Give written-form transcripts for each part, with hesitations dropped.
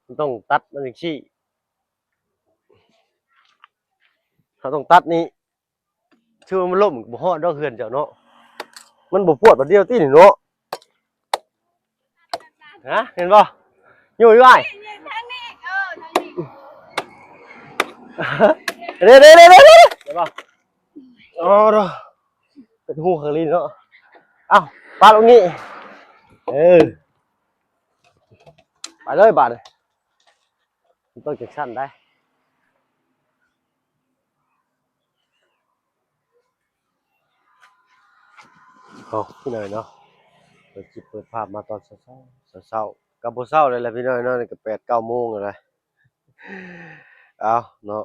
มันต้องตัดมันอีกชี้เขาต้องตัดนี้ชื่อมันล่มบ่ฮอดดอกเฮือนเจ้าเนาะมันบ่ปวดบัดเดียวตินี่เนาะฮะเห็นบ่อยู่อยู่อ้ายเด้ๆๆๆเห็นบ่อ๋อเด้อเป็นหูข้างลิ้นเนาะเอ้าปาดลงนี้เออไปเลยบาดมันต้องจังซั่นได้เอาพี่หน่อยเนาะเปิดคลิปเปิดภาพมาตอนเช้าๆเช้าๆก็บ่เช้าเลยแหละพี่น้อยเนาะนี่ก็8 9โมงแล้วแหละเอาเนาะ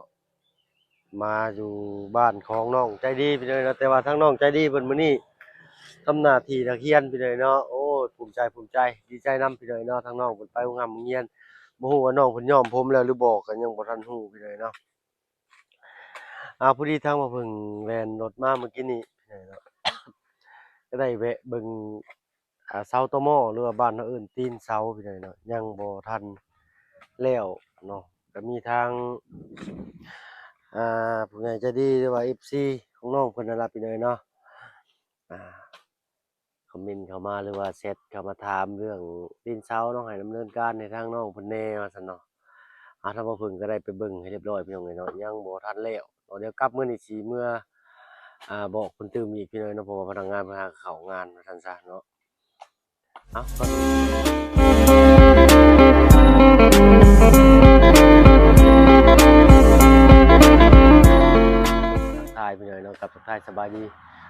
มาอยู่บ้านของน้องใจดีพี่น้อยเนาะแต่ว่าทั้งน้องใจดีเพิ่นมื้อนี้ทำหน้าที่นักเรียนพี่น้อยเนาะโอ้ยภูมิใจดีใจนำพี่น้อยเนาะทั้งน้องเพิ่นไปโรงโรงเรียนบ่ฮู้ว่าน้องเพิ่นยอมผมแล้วหรือบ่ก็ยังบ่ทันฮู้พี่น้อยเนาะพอดีทางว่าเพิ่งแล่นรถมาเมื่อกี้นี้พี่น้อยเนาะก็ได้แวะเบิ่งเสาตอหม้อหรือว่าบ้านเราเอิ้นตีนเสาพี่น้อยเนาะยังบ่ทันแล้วเนาะก็มีทางผู้ใหญ่ใจดีหรือว่า FC ของน้องเพิ่นนั่นล่ะพี่น้อยเนาะอ่า คอมเมนต์เข้ามาหรือว่าแชตเข้ามาถามเรื่องตีนเสาเนาะให้ดำเนินการในทางน้องเพิ่นแหน่ว่าซั่นเนาะถ้าบ่เพิ่นก็ได้ไปเบิ่งให้เรียบร้อยพี่น้องเอ้ยเนาะยังบ่ทันแล้วเนาะเดี๋ยวกลับมื้อนี้สิเมื่อบอกเพิ่นตื่มอีกพี่น้อยเนาะเพราะว่าพนักงานเพิ่นหาเข้างานว่าซั่นซะเนาะก่อนทักทายพี่น้อยเนาะกับทักทายสบายดี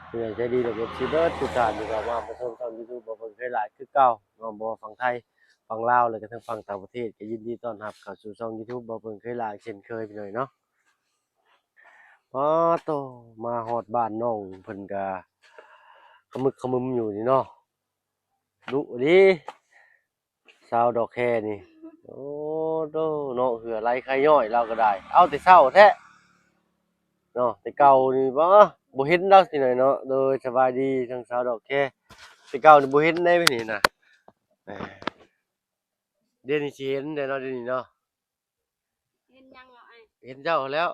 ผู้ใหญ่ใจดีแล้วก็ FC เบิดทุกท่านที่เข้ามารับชมช่อง YouTube บ่เพิ่นเคยหลายคือเก่าเนาะบ่ว่าฝั่งไทย ฝั่งลาวแล้วก็ทั้งฝั่งต่างประเทศก็ยินดีต้อนรับเข้าสู่ช่อง YouTube บ่เพิ่งเคยหลายเช่นเคยพี่น้อยเนาะอ๋อโตมาฮอดบ้านน้องเพิ่นก็ขมึกขมึมอยู่นี่เนาะดุดิสาวดอกแคนี่โอ้โตเนาะเหือไหลไข่ย่อยเราก็ได้เอาแต่เช้าแท้เนาะแต่เก่านี่บ่เห็นเราสิหน่อยเนาะโดยสบายดีทั้งสาวดอกแคแต่เก่านี่บ่เห็นได้ไปนี่น่ะเอ้อเดี๋ยวนี้สิเห็นเด้เนาะเดี๋ยวนี้เนาะเห็นยังเหรอไอ้เห็นเจ้าแล้ว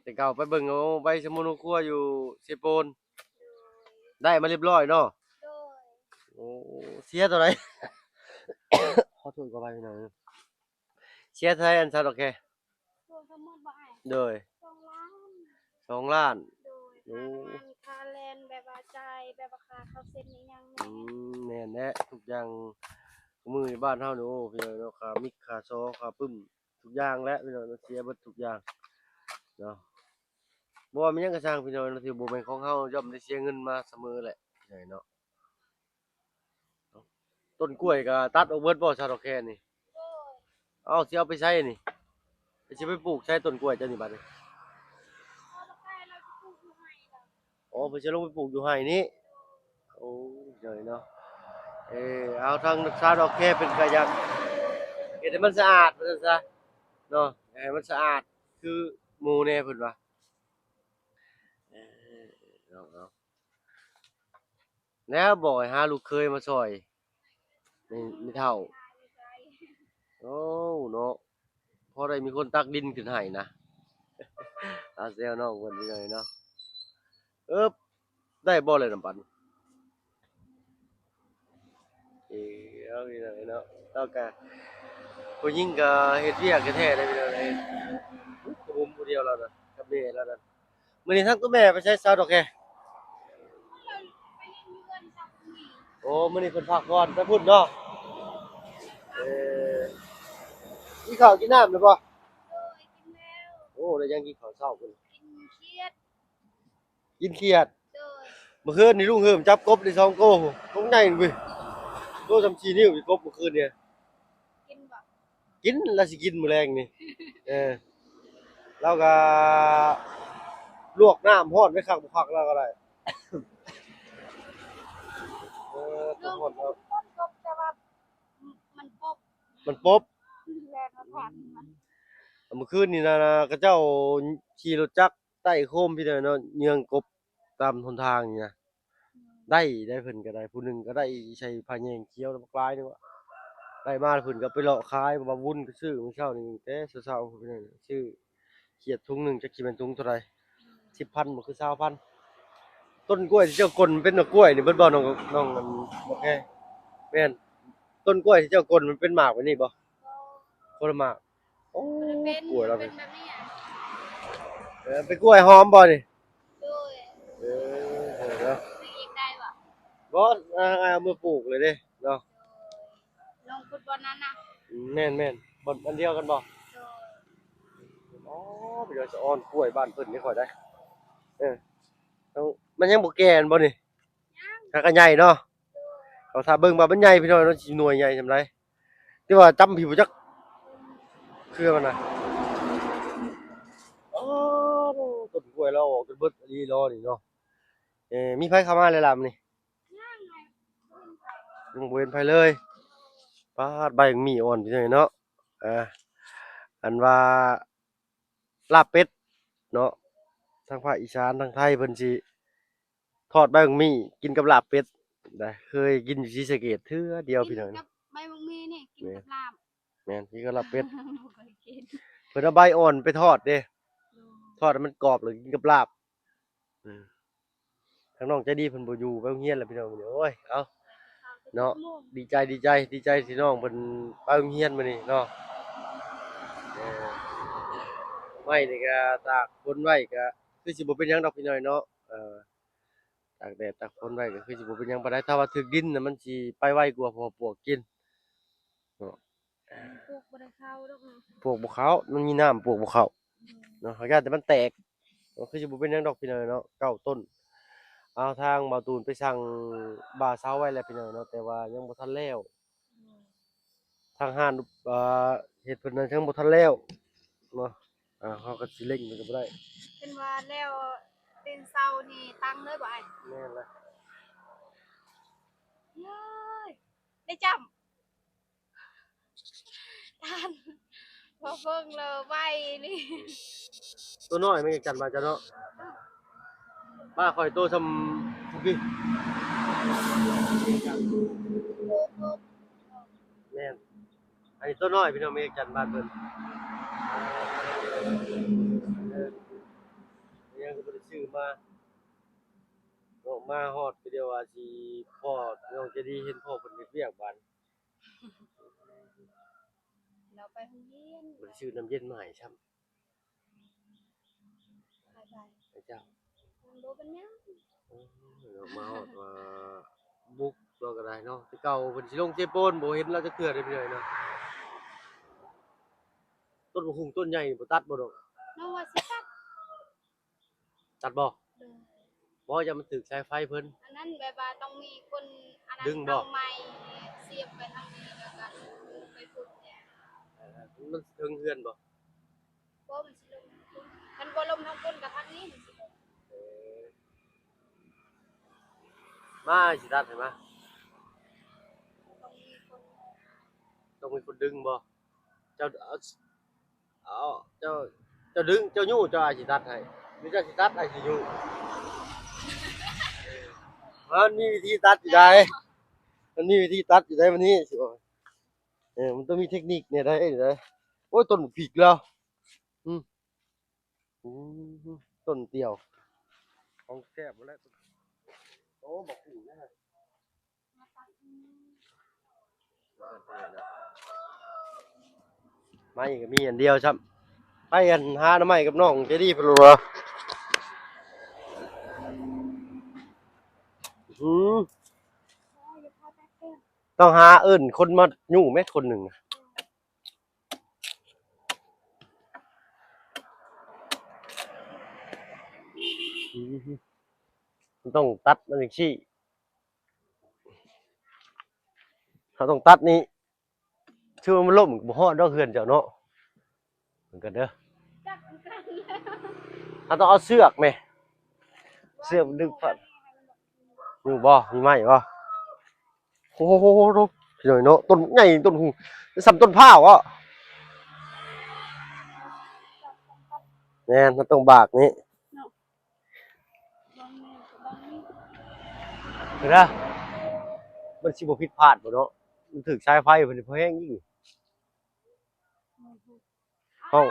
แต่เก่าไปเบิ่งเอาใบชะมวครัวอยู่เซโปนได้มาเรียบร้อยเนาะโดยโอ้เสียตัวไหนขอโทษก็ไปหน่อยเสียเท่าไหร่อันซะดอกแค่รวมทั้งหมดบ่ไอ้โดย2 ล้าน2 ล้านโดยโอ้ค่าแรงแบบว่าจ่ายแบบว่าค่าเข้าเซ็นอีหยังอืแหน่แม่นแท้ทุกอย่างมือในบ้านเฮานี่โอ้พี่น้องเนาะค่ามิกค่าซอค่าปึ้มทุกอย่างแหละพี่น้องเนาะเสียเบิดทุกอย่างเนาะบ่ว่ามีหยังก็ช่างพี่น้องเนาะที่บ่แม่นของเฮาย่อมได้เสียเงินมาเสมอแหละพี่น้องเนาะต้นกล้วยก็ตัดออกเบิดบ่ซะดอกแค่นี่โดยเอ้าสิเอาไปใช้นี่สิไปปลูกใช้ต้นกล้วยเจ้านี่บัดนี้ พอบ่ใกล้เราจะปลูกอยู่ให้ล่ะอ๋อเพิ่นสิลงไปปลูกอยู่ไร่นี้โอ้เจ๋ยเนาะเอาทางชาวดอกแคเป็นก็อยากเฮ็ดให้มันสะอาดว่าซั่นซะเนาะให้มันสะอาดคือหมู่แน่เพิ่นว่าเอเนาะๆแล้วบอกให้หาลูกเขยมาช่วยไม่เฒ่าโอ้เนาะพอได้มีคนตักดินขึ้นให้นะตาแซวน้องเพิ่นพี่น้อยเนาะเอิบได้บ่เลยน้ำปั่นเอาพี่น้อยเนาะแล้วก็ ผู้หญิงก็เฮ็ดเวียกแท้ๆได้พี่น้องเอ้ยผมผู้เดียวแล้วนะกับแม่แล้วนั่นมื้อนี้ทั้งคุณแม่ไปใช้ซาวดอกแค่ไปเรียนเงินจากนี่โอ้มื้อนี้เพิ่นพักผ่อนไปพุ่นเนาะเอ่อกินข้าวกินน้ำแล้วบ่โดยกินแล้วโอ้แล้วยังกินข้าวเช้าพุ่นกินเครียดกินเขียดโดยเมื่อคืนนี่ลุงเหิมจับกบได้2โตตงใหญ่เว้ยโตสำ4นิ้วอีกกบเมื่อคืนเนี่ยกินบ่ กินแล้วสิกินมื้อแลงนี่เออแล้วก็ลวกน้ำร้อนไว้คักบ่คักแล้วก็ได้ต้เรื่ององร้อนแล้วต้นกบแต่ว่ามันปบมันปบ แรงมันผ่านมันเมื่อคืนนี่นะเขาเจ้าขี่รถจักรไต่โคมพี่น้อยเนาะเยืองกบตามหนทางนี่นะได้เพิ่นก็ได้ผู้หนึงก็ได้ใช้ผ้าแยงเขียวบักหลายนึงว่า ได้มาเพิ่นก็ไปเลาะขายบ่วุ่นก็ซื้อมื้อเช้านี่แต่เช้าๆเพิ่นนั่นซื้อเขียดถุงหนึงจักสิแม่นถุงเท่าใด10,000บ่คือ20,000ต้นกล้วยที่เจ้ากลมันเป็นดอกกล้วยนี่เบิดบ่น้องอันบ่แค่แม่นต้นกล้วยที่เจ้ากลมันเป็นหมากไว้นี่บ่คนละหมากโอ้ เป็น กล้วยเรา เป็ เป็น นแบบนี้อ่ะ เป็นกล้วยหอมบ่นี่ โดย เออเนาะ ซื้ออีกได้บ่ บ่เอามาปลูกเลยเด้เนาะ ลงฟุตบอลนั้นน่ะ แม่นบ่อันเดียวกันบ่ โดย อ๋อไปเดี๋ยวจะอ้อนกล้วยบ้านเพิ่นนี่ค่อยได้ต้องมันยังบ่แก่นบ่นี่ ยัง ถ้าก็ใหญ่เนาะเขาถ้าเบิ่งว่ามันใหญ่พี่น้อยเนาะสิหน่วยใหญ่ซำไรที่ว่าจำผิวจักเครือมันน่ะอ๋อต้นกล้วยเราออกจนเบิดอีหลีรอนี่เนาะมีไผเข้ามาแล้วล่ะมื้อนี้ ยังไง ยังบ่เห็นไผเลยปาดใบหมี่อ่อนพี่น้อยเนาะอันว่าลาบเป็ดเนาะทางภาคอีสานทางไทยเพิ่นสิทอดใบหมี่กินกับลาบเป็ดได้เคยกินอยู่ศรีสะเกษเทื่อเดียวพี่น้อย กินกับใบมังมีนี่กินกับลาบ แม่นกินกับลาบเป็ด บ่เคยกิน เพิ่นเอาใบอ่อนไปทอดเด้ทอดให้มันกรอบแล้วกินกับลาบทางน้องใจดีเพิ่นบ่อยู่ไปโรงเรียนแล้วพี่น้องมื้อนี้โอ้ยเอาเนาะดีใจที่น้องเพิ่นไปโรงเรียนมื้อนี้เนาะไว้นี่ก็ตากฝนไว้ก็คือสิบ่เป็นหยังดอกพี่น้อยเนาะตากแดดตากฝนไว้ก็คือสิบ่เป็นหยังปานใดถ้าว่าถึกดินน่ะมันสิไปไวกว่าเพราะว่าปลวกกินเนาะ ปลูกบ่ได้เข้าดอก ปลวกบ่เข้ามันมีน้ำปลวกบ่เข้าเนาะเขาญาตแต่มันแตกก็คือสิบ่เป็นหยังดอกพี่น้อยเนาะ9ต้นเอาทางบ่าวตูนไปสั่งบ่าเซาไว้แล้วพี่น้อยเนาะแต่ว่ายังบ่ทันแล้วทางห้านเฮ็ดเพิ่นนั้นยังบ่ทันแล้วเนาะเขาก็สิเร่งมันก็บ่ได้ เป็นว่าแล้วตีนเสานี่ตั้งเลยบ่ไอ้ แม่นละ เย้ยได้จำท่านพอเบิ่งเลยไว้นี่ ตัวน้อยมันยังจันมาจ้ะเนาะบ้าข่อยโตซำพุกี้แม่นอันนี้ตัวน้อยพี่น้องมันยังจันบ้านเพิ่นยังก็บ่ได้ซื้อมาออกมาฮอดก็เดียวว่าสิพ่อน้องจะดีเห็นพ่อเพิ่นเฮ็ดเวียกบ้าน เราไปโรงเรียน บ่ได้ซื้อน้ำเย็นมาให้ซ้ำ ไป ไอ้เจ้า มันบ่เป็นหยัง ออกมาฮอดว่าบุกเราก็ได้เนาะแต่เก่าเพิ่นสิลงเจโปนบ่เห็นเราจะเทื่อได้พี่น้อยเนาะต้นบักหุ่งต้นใหญ่บ่ตัดบ่ดอก น้องว่าสิตัด ตัดบ่ เด้อ บ่อย่ามันถึกสายไฟเพิ่น อันนั้นแบบว่าต้องมีคนอันนั้น ดึงบ่ เอาไม้เสียบไปทางนี้แล้วก็ไปพุ่นเนี่ย มันถึงเฮือนบ่ บ่มันสิลงมันบ่ลมทางพุ่นกับทางนี้มันสิลง มาสิตัดให้มา ต้องมีคน ต้องมีคนดึงบ่เจ้าเอาเจ้าดึงเจ้ายู่เจ้าอาจสิตัดให้หรือเจ้าสิตัดอาจสิยู่มันมีวิธีตัดอยู่ได้มันมีวิธีตัดอยู่ได้วันนี้สิว่ามันต้องมีเทคนิคเนี่ยได้เด้อโอ้ยต้นผิกแล้วอืมอืมต้นเตียวของแซ่บบ่แล้วโอ้บอกหูนะ มาตัดอืม ไม่ก็มีอันเดียวครับไปกันหาหน่อไม้กับน้องเจดีเพิ่นว่าอืม โอ้ยอย่าพาแป๊บเดียว ต้องหาเอิ้นคนมายู่แม่คนหนึ่งน่ะอืมมันต้องตัดมันจังซี่เขาต้องตัดนี่ชื่อว่ามันล่มบ่ฮอดดอกเฮือนเจ้าเนาะเหมือนกันเด้อ จักกันแล้ว เขาต้องเอาเสือกแม่เสือกดึงฟันอยู่บ่มีไม้บ่โอ้โหพี่น้อยเนาะต้นใหญ่ต้นหูซ้ำต้นพร้าวอ่ะแม่นมันต้องบากนี้ บางแม่กับบางนี่ เห็นนะมันสิบ่ผิดพลาดบ่เนาะ มันถึกสายไฟเพิ่นเพราะแห้งยิ่งห้อง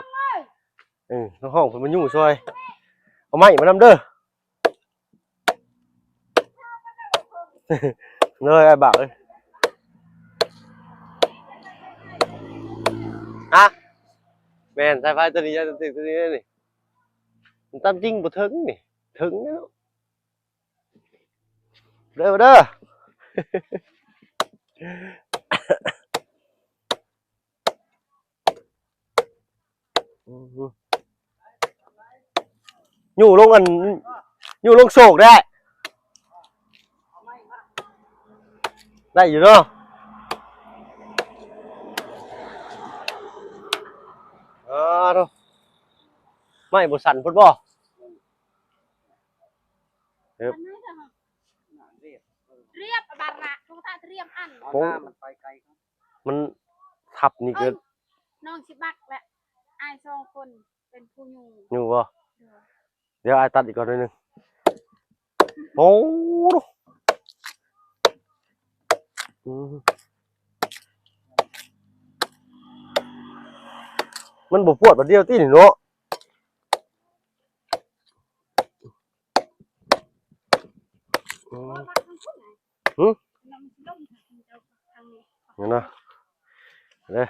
ห้องเพิ่นมันยุ่งซอยเอาไม้มานำเด้อ เลยไอ้บักเลยฮะแม่นสายไฟตัวนี้จะติดตัวนี้นี่มันตามจริงบ่ถึงนี่ถึงแล้วเด้อเด้อ อยู่ลงกันอยู่ลงโศกได้ได้อยู่เนาะเนาะไม่บ่สั่นพุ่นบ่เรียบบาระทุกท่าเรียบอัน มันไปไกลครับ มันทับนี่เกิน น้องสิบักและอายสองคนเป็นผู้ยุง อยู่บ่เดี๋ยวไอ้ตัดอีกก่อนหน่อยหนึงโอ้อืมมันบ่ปวดบัดเดียวตินี่เนาะอืม งั้นนะเด้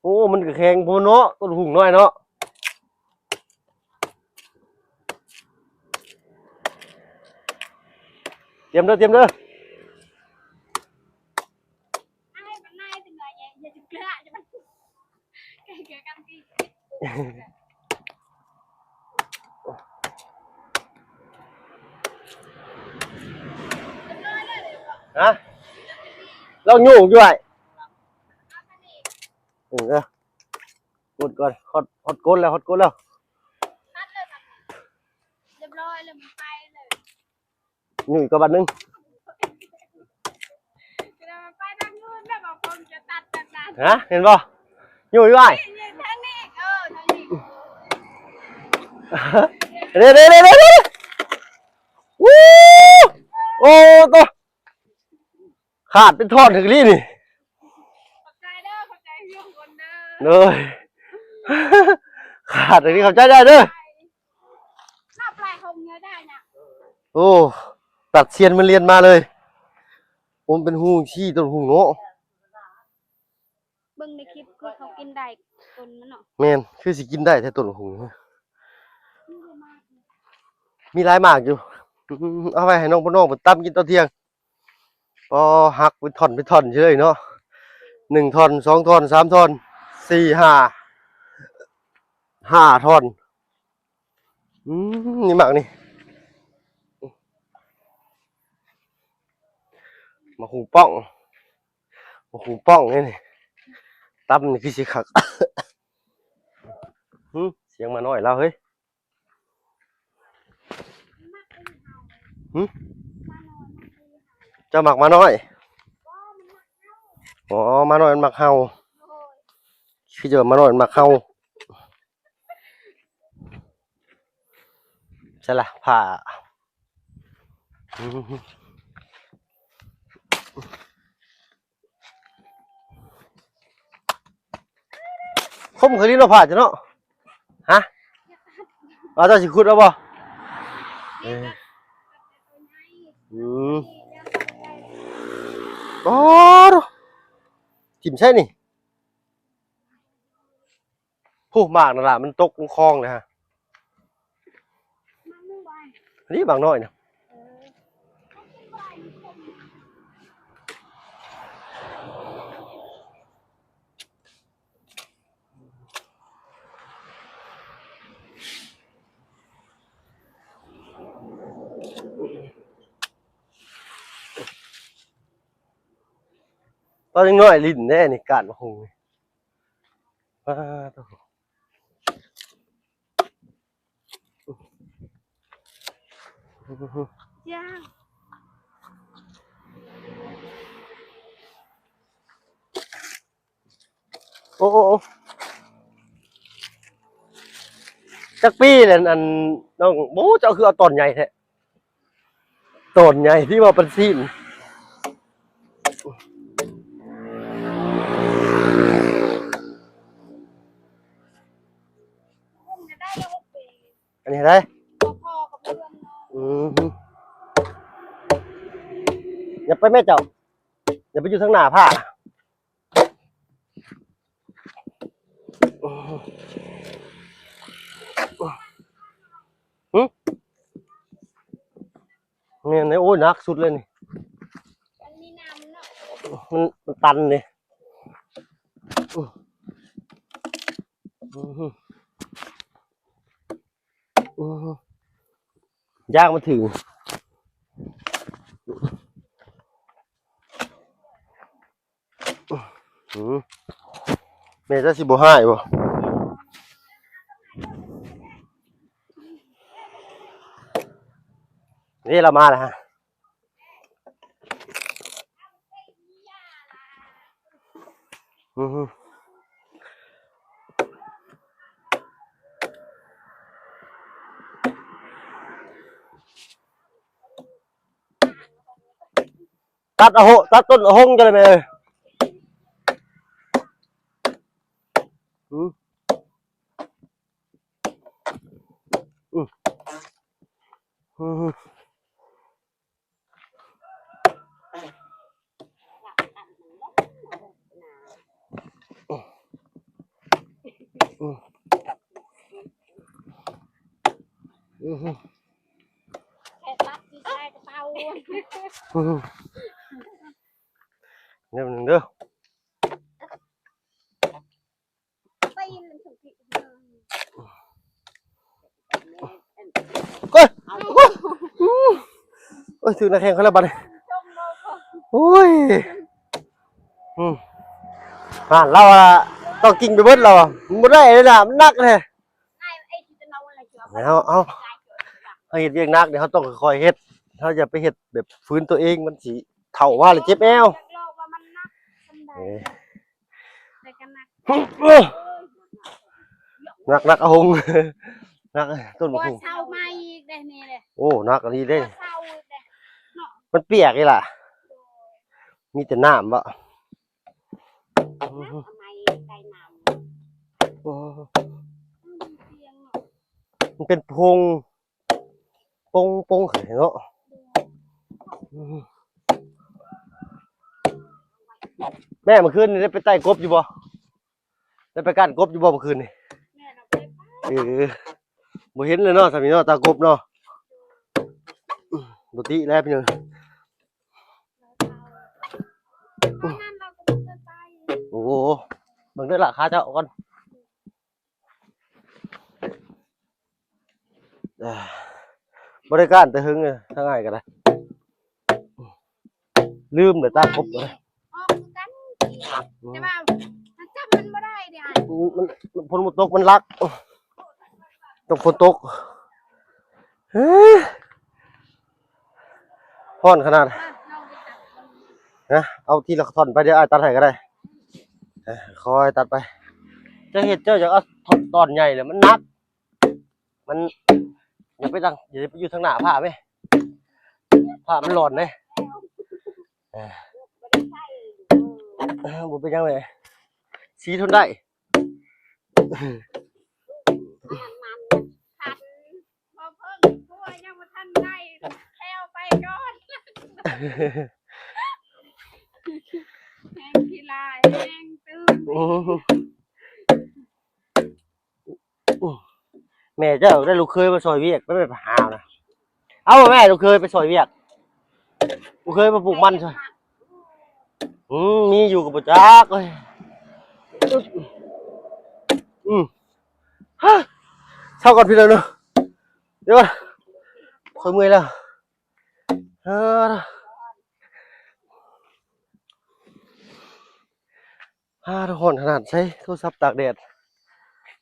โอ้ มันก็แข็งโพเนาะต้นหุ่งน้อยเนาะเตรียมเด้อเตรียมเด้อ ไอ้มันนายถึงไงอย่าถึงเกลือจะมันเกลือกันกี่ฮะเราโยกด้วยเด้อกดก่อนฮอตก้นแล้วฮอตก้นแล้ว ตัดเลยเรียบร้อยเลยมันไปเลย นี่อีกบัดนึง เราไปทางนู้นแล้วบอกคนจะตัดแบบนั้น ฮะเห็นป่ะอยู่ด้วย ทางนี้ทางนี้ เด้วู้โอ้ตัวขาดเป็นท่อนถึงนี่นี่ ขอบใจเด้อขอบใจเพื่อนคนเด้อ เลยขาดถึงนี่เข้าใจได้เด้อ หน้าปลายคงเนื้อได้นะ โอ้ตัดเซียนมันเรียนมาเลยผมเป็นหูขี้ต้นหูเนาะ เบิ่งในคลิปคือเขากินได้ต้นมันเนาะ แม่นคือสิกินได้แต่ต้นหูมีหลายหมากอยู่เอาไว้ให้น้องพ่อน้องไปตั้มกินตอนเที่ยงพอหักเป็นท่อนเฉยเนาะ1 ท่อน 2 ท่อน 3 ท่อน 4 5 ท่อนนี่หมากนี่มาหูป้องนี่ตั้มนี่คือสิคัก เสียงมาหน่อยแล้วเฮ้ยเจ้าหมักมาหน่อยอ๋อมาหน่อยมันหมักเฮาพี่เจอมาหน่อยมันหมักเฮาใช่ละผ่าคมเคยลิ้นเราผ่าจ้ะเนาะฮะเอาเจ้าสิขุดเอาบ่โอ้ทิ่มใช่นี่ผู้หมากนั่นล่ะมันตกลงคลองเลยฮะนี่บางน้อยนะตอนยังน้อยลิ้นแน่นี่การมาคงตัวย่าง โอ้จักปี้เลยอันน้องโบ้เจ้าคือเอาตอนใหญ่แท้ ต้นใหญ่ที่ว่าเป็นซีนพุ่งจะได้แล้ว6 ปี อันนี้ได้ พ่อกับเพื่อนเนาะ อืมอย่าไปแม่เจ้าอย่าไปอยู่ทางหน้าผ้าเนี่ยโอ้ยหนักสุดเลยนี่ มันมีน้ำเนาะ มันตันเลยยากมาถึงแม่จะสิบ่ให้บ่นี่เรามาแล้วฮะตัดเอาตัดต้นหงกันเลยไหมเอ้ยแค่ตัดที่ใช้กระเป๋า เนี่ยมันเด้อ ตีนมันถึงที่ โอ้ยถึงนักแข่งเขาแล้วบัดนี้ จมโลก โอ้ยเราอะต้องกินไปเบิดเราอะมันบ่ได้เลยนะมันหนักเลย ไอ้ที่จะเล่าอะไรเกี่ยวกับ เอาเฮ็ดเวียกหนักเดี๋ยวเขาต้องค่อยๆเฮ็ดเขาจะไปเฮ็ดแบบฟื้นตัวเองมันสิเฒ่าว่าเลยเจ็บแอว โลกว่ามันนักสันใดแต่กันนัก นักเอาหงนักต้น ก มะ ว่า ฮุง เช้ามาอีกได้นี่เลย โอ้นักอันนี้เด้ เช้าเด้ มันเปียกนี่ล่ะมีแต่น้ำบ่ ทำไมไก่น้ำเสียงเนาะ มันเป็นพงปงเนาะแม่เมื่อคืนนี่ได้ไปใต้กบอยู่บ่ได้ไปก้านกบอยู่บ่เมื่อคืนนี่ แม่เราไป บ่เห็นเลยเนาะสามีเนาะตากบเนาะบ่ติแล้วพี่น้อง ตอนนั้นเราก็จะไป โอ้โหเบิ่งเด้อล่ะขาเจ้าก่อนบ่ได้ก้านแต่หึงเลยทางง่ายก็ได้ลืมเลยตากบเลย ออกกันแต่ว่ามันจำมันไม่ได้เดี๋ยว มันฝนมันตกมันรักต้องฝนตกฮ้อนขนาดนะเอาทีละท่อนไปเดี๋ยวอ้ายตัดให้ก็ได้คอยตัดไปจะเห็ดเจ้าอยากเอาตอนใหญ่เลยมันหนักมันอย่าไปอยู่ทางหน้าผ้าไหมผ้ามันหลอนเลยบุเป็นยังไงสีทนได้ ขันพอเพิ่งทั่วยังมาทันได้แถวไปก่อนแห้งทีลายแห้งตื้น แม่เจ้าได้ลูกเคยมาซอยเวียกไม่ไปหานะเอาแม่ลูกเคยไปซอยเวียกลูกเคยมาปลูกมันใช่มีอยู่กับปุจักเลยเท่ากันพี่เลยเนาะเดี๋ยวคอยเมื่อยแล้วทุกคนขนาดใช้โทรศัพท์ตากแดด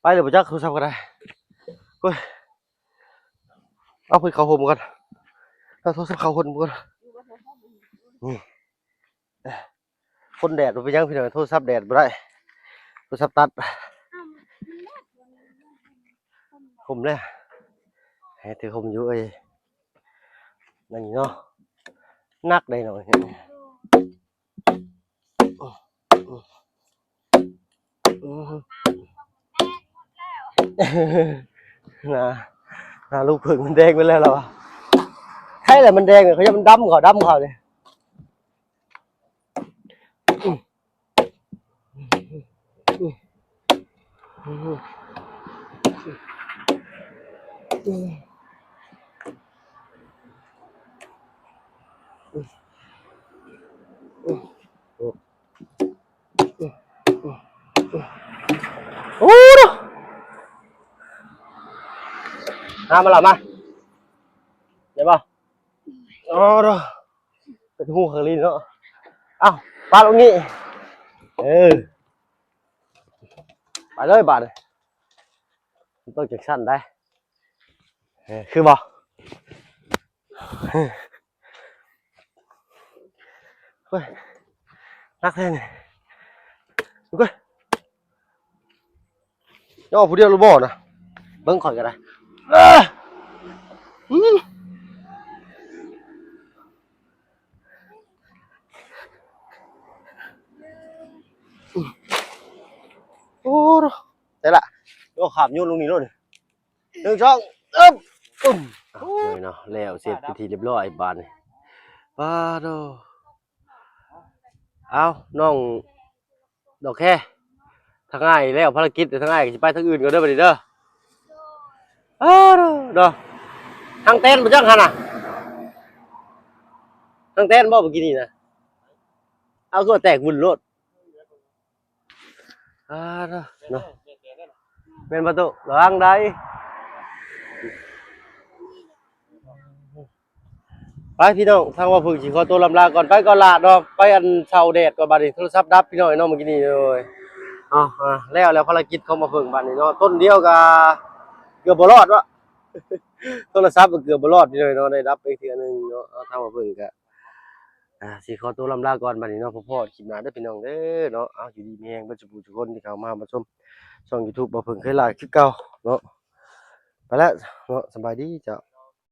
ไปเลยปุจักโทรศัพท์ก็ได้เฮ้ยเอาไปเขาห่มกันเอาโทรศัพท์เขาห่มกันนี่คนแดดมันไปยังพี่หน่อยโทรศัพท์แดดไม่ได้โทรศัพท์ตัดห่มเลยให้ถือห่มอยู่นั่นนี่เนาะ นักได้หน่อย นะลูกผึ่งมันแดงไปแล้วเหรอใช่แหละมันแดงเขาจะมันดำเขาเลยโอ้ดูมาหลับมาเดี๋ยวป่ะอ๋อดูเป็นหูเคอรี่เนาะอ้าวปาตรงนี้ไปเลยบาทต้องจักสั้นได้คือบ่เฮ้ยนักแท้นี่ดูกันย่อผู้เดียวรู้บ่นะเบิ่งข่อยก็ได้โอ้ได้ละโยขามโยนลงนี่เลย1 2เลยเนาะแล้วเสร็จพิธีเรียบร้อยบาทนี่ป้าโดเอาน้องดอกแค่ทางง่ายแล้วภารกิจแต่ทางง่ายก็จะไปทางอื่นก็ได้อบัดนี้เด้อเด้อทางเต้นบ่จังหั่นน่ะทางเต้นบ่เมื่อกี้นี่นะเอาคือว่าแตกวุ่นโลดเด้อเนาะแม่นประตูระวังได้ไปพี่น้องทางว่าพึ่งสิขอตัวลำลาก่อนไปก่อนละเนาะไปอันเช้าแดดก่อนบัดนี้โทรศัพท์ดับพี่น้องเนาะเมื่อกี้นี่เลยแล้วภารกิจของมาพึ่งบัดนี้เนาะต้นเดียวก็เกือบบ่รอดวะ โทรศัพท์ก็เกือบบ่รอดพี่น้องเนาะได้รับไปเทื่อนึงเนาะทางว่าพึ่งก็สิขอตัวลำลาก่อนบัดนี้เนาะพ่อคลิปหน้าเด้อพี่น้องเด้อเนาะเอาอยู่ดีมีแรงเบ่ทุกคนที่เข้ามาชมช่อง YouTube บ่พึ่งเคยหลายคือเก่าเนาะไปแล้วเนาะสบายดีจ้ะ